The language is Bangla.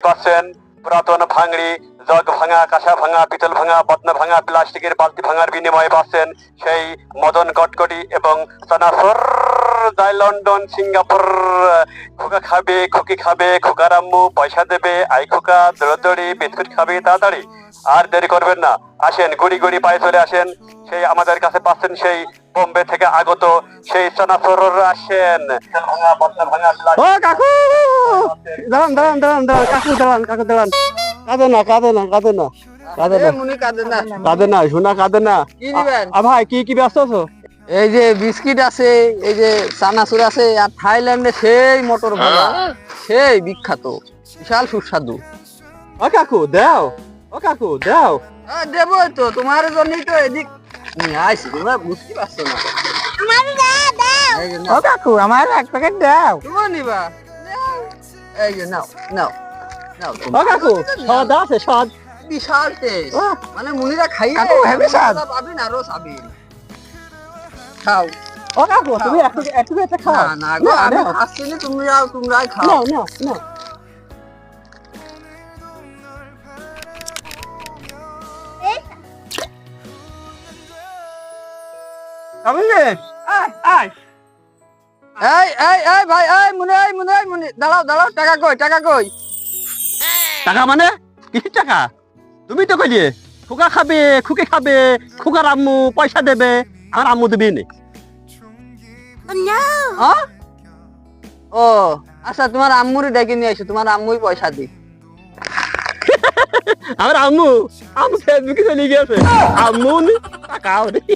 পাচ্ছেন পুরাতন ভাঙড়ি, জগ ভাঙা, কাঁসা ভাঙা, পিতল ভাঙা, বদনা ভাঙা, প্লাস্টিকের বালতি ভাঙার বিনিময়ে পাচ্ছেন সেই মদন কটকটি এবং চানাচুর। যায় লন্ডন, সিঙ্গাপুর। খোকা খাবে, খুকি খাবে, খোকার আম্মু পয়সা দেবে, আই খোকা দৌড়দৌড়ি বিস্কুট খাবে তাড়াতাড়ি। আর দেরি করবেন না, আসেন গুড়ি গুড়ি পায়ে চলে আসেন। সেই আমাদের কাছে পাচ্ছেন সেই বোম্বে থেকে আগত সেই চানাচুর। আসেন ভাঙা, বদনা ভাঙা। ও কাকু, দাঁড়ান দাঁড়ান দাঁড়ান দাঁড়ান কাকু, দাঁড়ান কাকু, দাঁড়ান। কাঁদে না, কাঁদে না, কাঁদে না, কাঁদে না, মুনি কাঁদে না। কাঁদে না, শোনা কাঁদে না। কি দিবেন? ভাই কি ব্যস্ত আছো? এই যে বিস্কিট আছে, এই যে চানাচুর আছে, আর থাইল্যান্ডে সেই মটর ভাজা, সেই বিখ্যাত, বিশাল সুস্বাদু। ও কাকু দাও, ও কাকু দাও। দেবই তো, তোমার জন্যই তো এদিক নিয়ে আইছি, তোমরা বুঝতে পারছো না। এই যে ও নাও, কাকু আমার এক প্যাকেট দাও। তোমার নিবা? নাও। এই যে নাও নাও নাও, ও কাকু স্বাদ আছে, স্বাদ। বিশাল টেস্ট, ও, মানে মুনিরা খাইয়ে কাকু, হেভি স্বাদ। পাবেন আরো পাবেন। খাও। ও কাকু তুমি একটু একটা খাও। না না গো, আমি নাও, খাচ্ছি না, তোমরাই খাও। নাও, নাও, নাও। কামিলে, আয় আয়। এই ভাই, মুনি দাঁড়াও দাঁড়াও, টাকা কই, টাকা কই? টাকা মানে কিসের টাকা? তুমি তো কইলে খোকা খাবে, খুকি খাবে, খোকার আম্মু পয়সা দেবে, আমার আম্মু দেবে নে। হ্যাঁ? ও আচ্ছা, তোমার আম্মুরে ডেকে নিয়ে এসো, তোমার আম্মুই পয়সা দি। আমার আম্মু, আম্মু ফেসবুকে চলে গেছে। আম্মু নি টাকাও নেই।